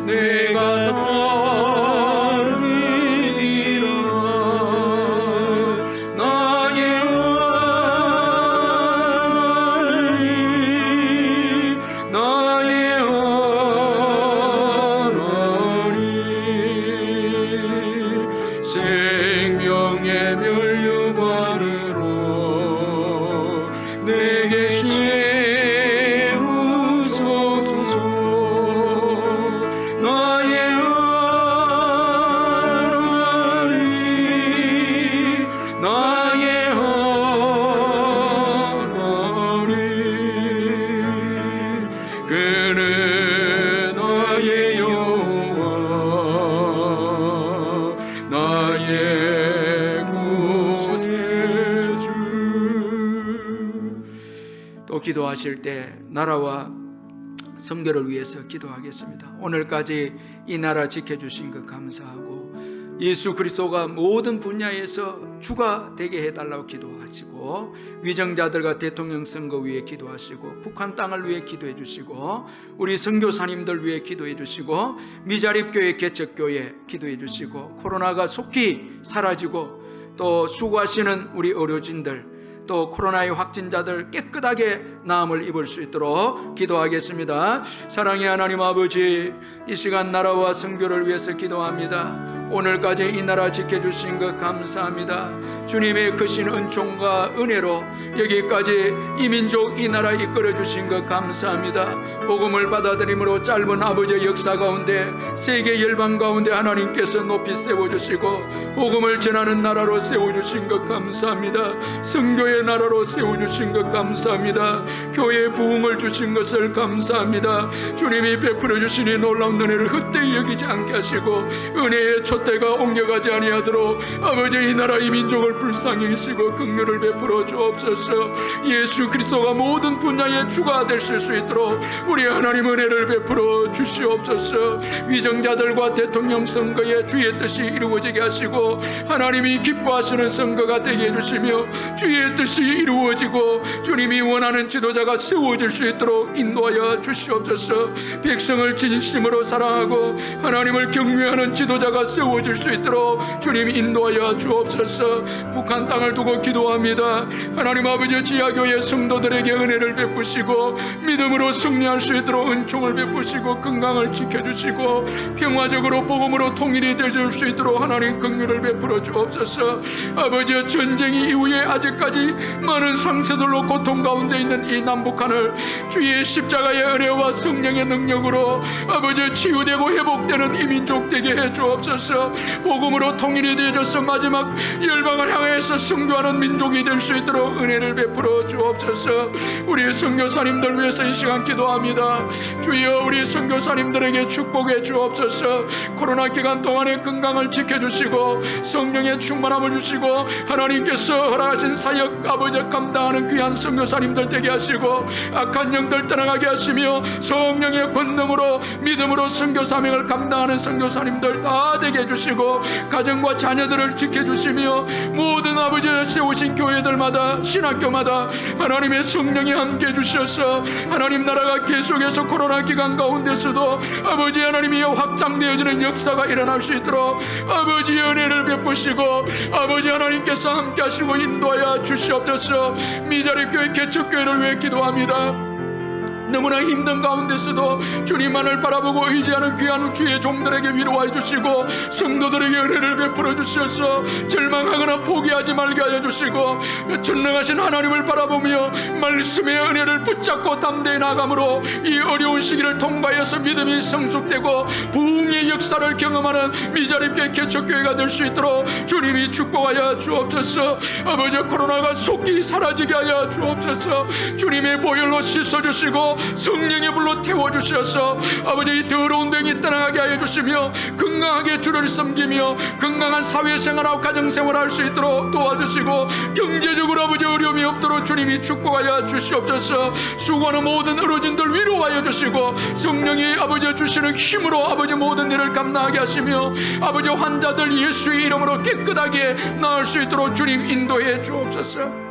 내가 따르리라. 나의 하나님 나의 하나님 생명의 면류관으로 내게 세우소서. 나의 하나님 나의 하나님 그는 나의 여호와 나의 구세주. 또 기도하실 때 나라와 선교를 위해서 기도하겠습니다. 오늘까지 이 나라 지켜주신 것 감사하고 예수 그리스도가 모든 분야에서 주가 되게 해달라고 기도하시고 위정자들과 대통령 선거 위해 기도하시고 북한 땅을 위해 기도해 주시고 우리 선교사님들 위해 기도해 주시고 미자립교회 개척교회 기도해 주시고 코로나가 속히 사라지고 또 수고하시는 우리 의료진들, 또 코로나의 확진자들 깨끗하게 나음을 입을 수 있도록 기도하겠습니다. 사랑의 하나님 아버지, 이 시간 나라와 성교를 위해서 기도합니다. 오늘까지 이 나라 지켜주신 것 감사합니다. 주님의 크신 은총과 은혜로 여기까지 이 민족 이 나라 이끌어 주신 것 감사합니다. 복음을 받아들임으로 짧은 아버지의 역사 가운데 세계 열방 가운데 하나님께서 높이 세워주시고 복음을 전하는 나라로 세워주신 것 감사합니다. 성교의 나라로 세워주신 것 감사합니다. 교회에 부흥을 주신 것을 감사합니다. 주님이 베풀어 주신 이 놀라운 은혜를 헛되이 여기지 않게 하시고 은혜의 촛대가 옮겨가지 아니하도록 아버지 이 나라 이 민족을 불쌍히 여기시고 긍휼을 베풀어 주옵소서. 예수 그리스도가 모든 분야의 주가 되실 수 있도록 우리 하나님 은혜를 베풀어 주시옵소서. 위정자들과 대통령 선거에 주의 뜻이 이루어지게 하시고 하나님이 기뻐하시는 선거가 되게 해주시며 주의 뜻이 이루어지고 주님이 원하는 지도자가 세워질 수 있도록 인도하여 주시옵소서. 백성을 진심으로 사랑하고 하나님을 경외하는 지도자가 세워질 수 있도록 주님 인도하여 주옵소서. 북한 땅을 두고 기도합니다. 하나님 아버지 지하교회 성도들에게 은혜를 베푸시고 믿음으로 승리할 수 있도록 은총을 베푸시고 건강을 지켜주시고 평화적으로 복음으로 통일이 될 수 있도록 하나님 긍휼을 베풀어 주옵소서. 아버지 전쟁이 이후에 아직까지 많은 상처들로 고통 가운데 있는 이 남북한을 주의 십자가의 은혜와 성령의 능력으로 아버지 치유되고 회복되는 이 민족 되게 해 주옵소서. 복음으로 통일이 되어져서 마지막 열방을 향해서 승교하는 민족이 될 수 있도록 은혜를 베풀어 주옵소서. 우리 선교사님들 위해서 이 시간 기도합니다. 주여 우리 선교사님들에게 축복해 주옵소서. 코로나 기간 동안에 건강을 지켜주시고 성령의 충만함을 주시고 하나님께서 허락하신 사역 아버지 감당하는 귀한 선교사님들 되게 하시고 악한 영들 떠나가게 하시며 성령의 권능으로 믿음으로 선교 사명을 감당하는 선교사님들 다 되게 해주시고 가정과 자녀들을 지켜주시며 모든 아버지 세우신 교회들마다 신학교마다 하나님의 성령이 함께 해주셔서 하나님 나라가 계속해서 코로나 기간 가운데서도 아버지 하나님이 확장되어지는 역사가 일어날 수 있도록 아버지의 은혜를 베푸시고 아버지 하나님께서 함께 하시고 인도하여 주시옵소서. 미자리 교회 개척교회를 위해 기도합니다. 너무나 힘든 가운데서도 주님만을 바라보고 의지하는 귀한 주의 종들에게 위로해 주시고 성도들에게 은혜를 베풀어 주셔서 절망하거나 포기하지 말게 하여 주시고 전능하신 하나님을 바라보며 말씀의 은혜를 붙잡고 담대히 나아감으로 이 어려운 시기를 통과해서 믿음이 성숙되고 부흥의 역사를 경험하는 미자립교회 개척교회가 될 수 있도록 주님이 축복하여 주옵소서. 아버지 코로나가 속히 사라지게 하여 주옵소서. 주님의 보혈로 씻어주시고 성령의 불로 태워주셔서 아버지 이 더러운 병이 떠나가게 하여 주시며 건강하게 주를 섬기며 건강한 사회생활하고 가정생활을 할 수 있도록 도와주시고 경제적으로 아버지 어려움이 없도록 주님이 축복하여 주시옵소서. 수고하는 모든 의료진들 위로하여 주시고 성령이 아버지 주시는 힘으로 아버지 모든 일을 감당하게 하시며 아버지 환자들 예수의 이름으로 깨끗하게 나을 수 있도록 주님 인도해 주옵소서.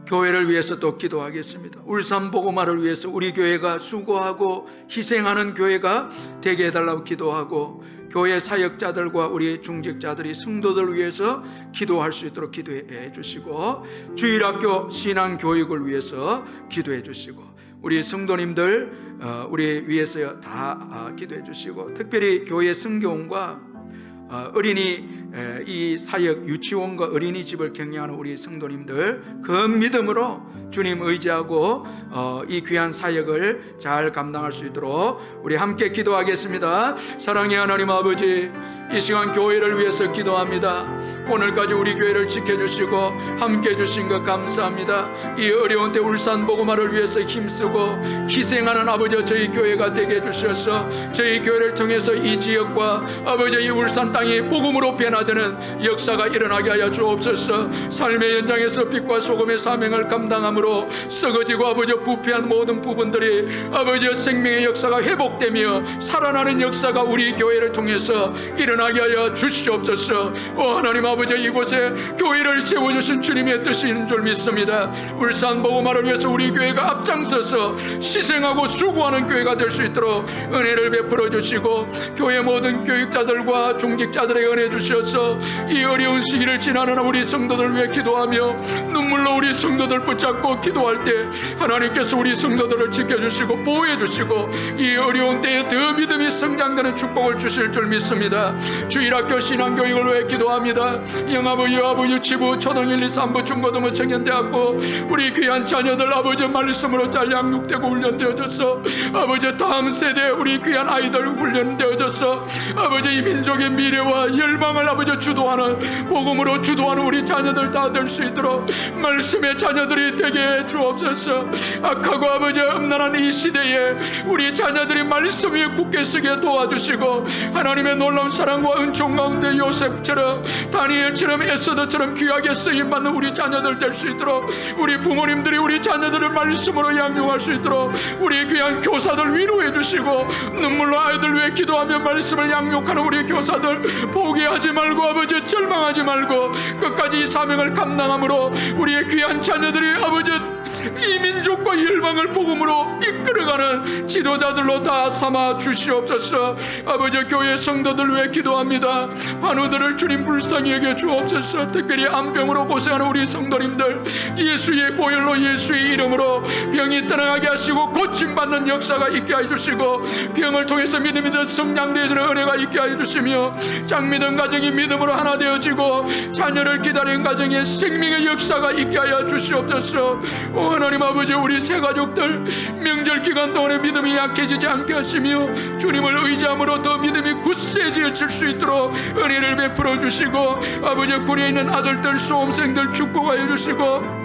교회를 위해서 또 기도하겠습니다. 울산 복음화를 위해서 우리 교회가 수고하고 희생하는 교회가 되게 해달라고 기도하고 교회 사역자들과 우리 중직자들이 성도들 위해서 기도할 수 있도록 기도해 주시고 주일학교 신앙교육을 위해서 기도해 주시고 우리 성도님들 우리 위해서 다 기도해 주시고 특별히 교회 성교원과 어린이 이 사역 유치원과 어린이집을 경영하는 우리 성도님들 그 믿음으로 주님 의지하고 이 귀한 사역을 잘 감당할 수 있도록 우리 함께 기도하겠습니다. 사랑의 하나님 아버지, 이 시간 교회를 위해서 기도합니다. 오늘까지 우리 교회를 지켜주시고 함께 해주신 것 감사합니다. 이 어려운 때 울산 복음화를 위해서 힘쓰고 희생하는 아버지 저희 교회가 되게 해주셔서 저희 교회를 통해서 이 지역과 아버지 이 울산 땅이 복음으로 변화되는 역사가 일어나게 하여 주옵소서. 삶의 현장에서 빛과 소금의 사명을 감당함으로 썩어지고 아버지 부패한 모든 부분들이 아버지의 생명의 역사가 회복되며 살아나는 역사가 우리 교회를 통해서 일어나게 하여 주시옵소서. 오 하나님 아버지, 아버지 이곳에 교회를 세워주신 주님의 뜻이 있는 줄 믿습니다. 울산 복음화를 위해서 우리 교회가 앞장서서 희생하고 수고하는 교회가 될 수 있도록 은혜를 베풀어 주시고, 교회 모든 교육자들과 중직자들에게 은혜 주셔서 이 어려운 시기를 지나는 우리 성도들 위해 기도하며 눈물로 우리 성도들 붙잡고 기도할 때 하나님께서 우리 성도들을 지켜주시고 보호해 주시고 이 어려운 때에 더 믿음이 성장되는 축복을 주실 줄 믿습니다. 주일학교 신앙교육을 위해 기도합니다. 영아부, 유아부, 유치부, 초등 1, 2, 3부, 중고등부, 청년대학부 우리 귀한 자녀들 아버지 말씀으로 잘 양육되고 훈련되어져서 아버지 다음 세대 우리 귀한 아이들 훈련되어져서 아버지 이 민족의 미래와 열방을 아버지 주도하는 복음으로 주도하는 우리 자녀들 다 될 수 있도록 말씀의 자녀들이 되게 해 주옵소서. 악하고 아버지 음란한 이 시대에 우리 자녀들이 말씀 위에 굳게 서게 도와주시고 하나님의 놀라운 사랑과 은총 가운데 요셉처럼 다니엘처럼 에스더처럼 귀하게 쓰임받는 우리 자녀들 될 수 있도록 우리 부모님들이 우리 자녀들을 말씀으로 양육할 수 있도록 우리 귀한 교사들 위로해 주시고 눈물로 아이들 위해 기도하며 말씀을 양육하는 우리 교사들 포기하지 말고 아버지 절망하지 말고 끝까지 이 사명을 감당함으로 우리의 귀한 자녀들이 아버지 이 민족과 열방을 복음으로 이끌어가는 지도자들로 다 삼아 주시옵소서. 아버지 교회 성도들 위해 기도합니다. 환우들을 주님 불쌍히 여겨 주옵소서. 특별히 암병으로 고생하는 우리 성도님들 예수의 보혈로 예수의 이름으로 병이 떠나가게 하시고 고침받는 역사가 있게 해주시고 병을 통해서 믿음이 더 성장되어지는 은혜가 있게 해주시며 장미든 가정이 믿음으로 하나 되어지고 자녀를 기다리는 가정에 생명의 역사가 있게 하여 주시옵소서. 오 하나님 아버지 우리 새 가족들 명절 기간 동안에 믿음이 약해지지 않게 하시며 주님을 의지함으로 더 믿음이 굳세지어질 수 있도록 은혜를 베풀어 주시고 아버지 군에 있는 아들들 수험생들 축복하여 주시고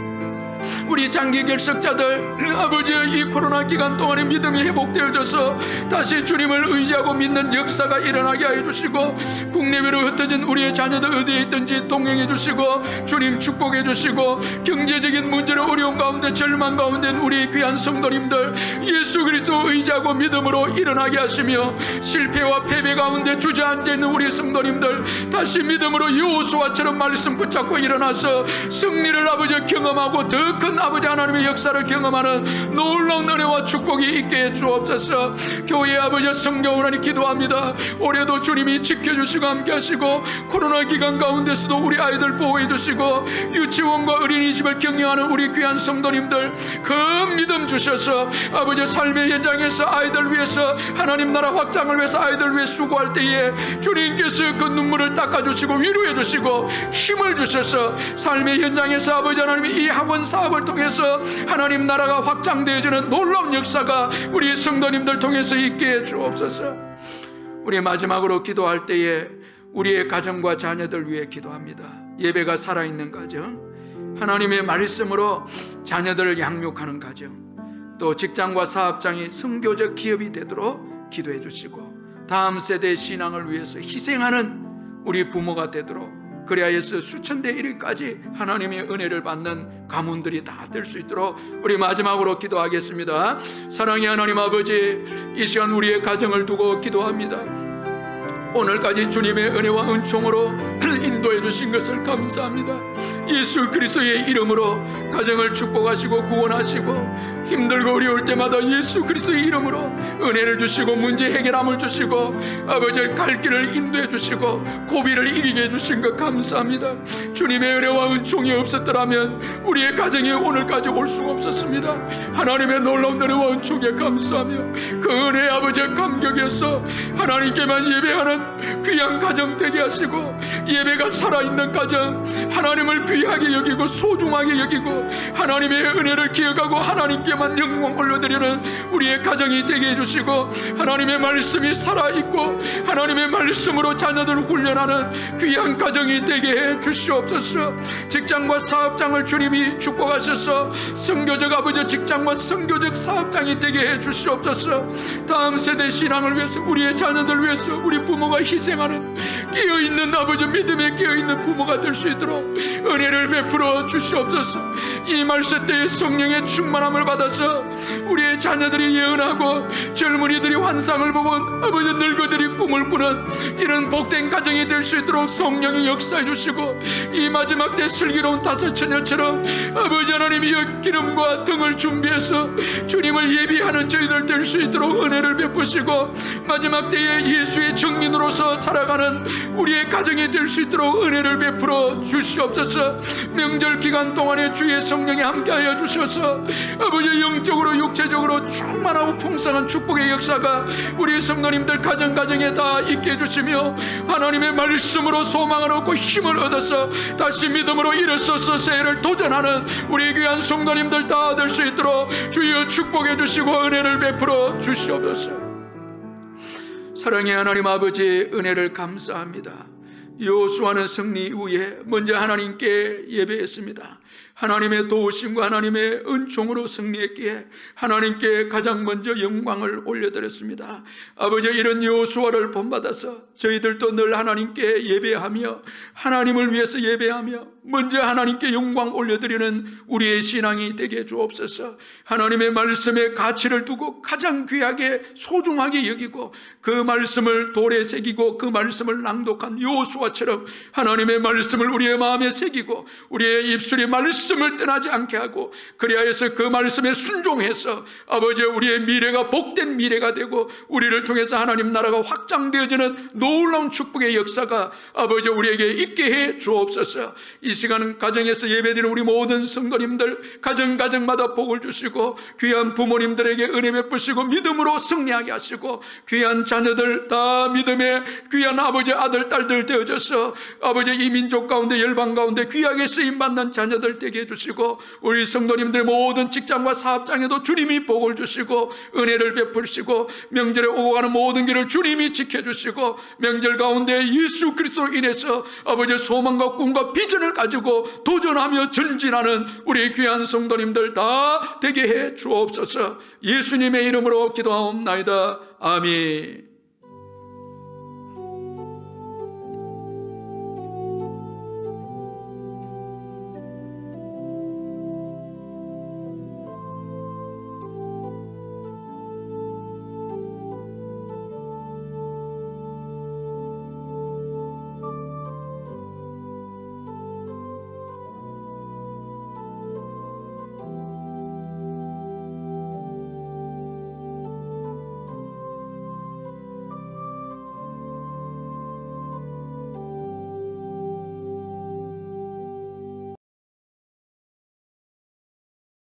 우리 장기 결석자들 아버지 이 코로나 기간 동안에 믿음이 회복되어져서 다시 주님을 의지하고 믿는 역사가 일어나게 하여 주시고 국내외로 흩어진 우리의 자녀들 어디에 있든지 동행해 주시고 주님 축복해 주시고 경제적인 문제로 어려운 가운데 절망 가운데 우리 귀한 성도님들 예수 그리스도 의지하고 믿음으로 일어나게 하시며 실패와 패배 가운데 주저앉아 있는 우리 성도님들 다시 믿음으로 여호수아처럼 말씀 붙잡고 일어나서 승리를 아버지 경험하고 더 큰 아버지 하나님의 역사를 경험하는 놀라운 은혜와 축복이 있게 해 주옵소서. 교회 아버지 성경원하니 기도합니다. 올해도 주님이 지켜주시고 함께 하시고 코로나 기간 가운데서도 우리 아이들 보호해 주시고 유치원과 어린이집을 경영하는 우리 귀한 성도님들 큰 믿음 주셔서 아버지 삶의 현장에서 아이들 위해서 하나님 나라 확장을 위해서 아이들 위해 수고할 때에 주님께서 그 눈물을 닦아주시고 위로해 주시고 힘을 주셔서 삶의 현장에서 아버지 하나님이 이 학원 사업을 통해서 하나님 나라가 확장되어지는 놀라운 역사가 우리 성도님들 통해서 있게 해 주옵소서. 우리 마지막으로 기도할 때에 우리의 가정과 자녀들 위해 기도합니다. 예배가 살아있는 가정, 하나님의 말씀으로 자녀들을 양육하는 가정, 또 직장과 사업장이 선교적 기업이 되도록 기도해 주시고 다음 세대의 신앙을 위해서 희생하는 우리 부모가 되도록 그리하여서 수천대 1위까지 하나님의 은혜를 받는 가문들이 다 될 수 있도록 우리 마지막으로 기도하겠습니다. 사랑의 하나님 아버지 이 시간 우리의 가정을 두고 기도합니다. 오늘까지 주님의 은혜와 은총으로 인도해 주신 것을 감사합니다. 예수 그리스도의 이름으로 가정을 축복하시고 구원하시고 힘들고 어려울 때마다 예수 그리스도의 이름으로 은혜를 주시고 문제 해결함을 주시고 아버지의 갈 길을 인도해 주시고 고비를 이기게 해주신 것 감사합니다. 주님의 은혜와 은총이 없었더라면 우리의 가정이 오늘까지 올 수가 없었습니다. 하나님의 놀라운 은혜와 은총에 감사하며 그 은혜의 아버지의 감격에서 하나님께만 예배하는 귀한 가정 되게 하시고 예배가 살아있는 가정, 하나님을 귀하게 여기고 소중하게 여기고 하나님의 은혜를 기억하고 하나님께만 영광 올려드리는 우리의 가정이 되게 해주시고 하나님의 말씀이 살아있고 하나님의 말씀으로 자녀들을 훈련하는 귀한 가정이 되게 해 주시옵소서. 직장과 사업장을 주님이 축복하셔서 선교적 아버지 직장과 선교적 사업장이 되게 해 주시옵소서. 다음 세대 신앙을 위해서 우리의 자녀들 위해서 우리 부모가 희생하는 깨어있는 아버지 믿음에 깨어있는 부모가 될 수 있도록 은혜를 베풀어 주시옵소서. 이 말세 때에 성령의 충만함을 받아 받아서 우리의 자녀들이 예언하고 젊은이들이 환상을 보고 아버지 늙은이들이 꿈을 꾸는 이런 복된 가정이 될 수 있도록 성령이 역사해 주시고, 이 마지막 때 슬기로운 다섯 처녀처럼 아버지 하나님이 기름과 등을 준비해서 주님을 예비하는 저희들 될 수 있도록 은혜를 베푸시고, 마지막 때에 예수의 증인으로서 살아가는 우리의 가정이 될 수 있도록 은혜를 베풀어 주시옵소서. 명절 기간 동안에 주의 성령이 함께하여 주셔서 아버지 영적으로 육체적으로 충만하고 풍성한 축복의 역사가 우리 성도님들 가정에 다 있게 해주시며, 하나님의 말씀으로 소망을 얻고 힘을 얻어서 다시 믿음으로 일어서서 새해를 도전하는 우리 귀한 성도님들 다 될 수 있도록 주여 축복해 주시고 은혜를 베풀어 주시옵소서. 사랑의 하나님 아버지, 은혜를 감사합니다. 여호수아는 승리 이후에 먼저 하나님께 예배했습니다. 하나님의 도우심과 하나님의 은총으로 승리했기에 하나님께 가장 먼저 영광을 올려드렸습니다. 아버지, 이런 여호수아를 본받아서 저희들도 늘 하나님께 예배하며 하나님을 위해서 예배하며 먼저 하나님께 영광 올려드리는 우리의 신앙이 되게 주옵소서. 하나님의 말씀에 가치를 두고 가장 귀하게 소중하게 여기고 그 말씀을 돌에 새기고 그 말씀을 낭독한 여호수아처럼 하나님의 말씀을 우리의 마음에 새기고 우리의 입술이 말씀을 떠나지 않게 하고, 그리하여서 그 말씀에 순종해서 아버지 우리의 미래가 복된 미래가 되고 우리를 통해서 하나님 나라가 확장되어지는 놀라운 축복의 역사가 아버지 우리에게 있게 해 주옵소서. 이 시간 가정에서 예배드리는 우리 모든 성도님들 가정마다 복을 주시고 귀한 부모님들에게 은혜 베푸시고 믿음으로 승리하게 하시고, 귀한 자녀들 다 믿음의 귀한 아버지 아들 딸들 되어져서 아버지 이 민족 가운데 열방 가운데 귀하게 쓰임받는 자녀들 되게 해주시고, 우리 성도님들의 모든 직장과 사업장에도 주님이 복을 주시고 은혜를 베푸시고, 명절에 오고 가는 모든 길을 주님이 지켜주시고, 명절 가운데 예수 그리스도로 인해서 아버지의 소망과 꿈과 비전을 가지고 도전하며 전진하는 우리 귀한 성도님들 다 되게 해 주옵소서. 예수님의 이름으로 기도하옵나이다. 아멘.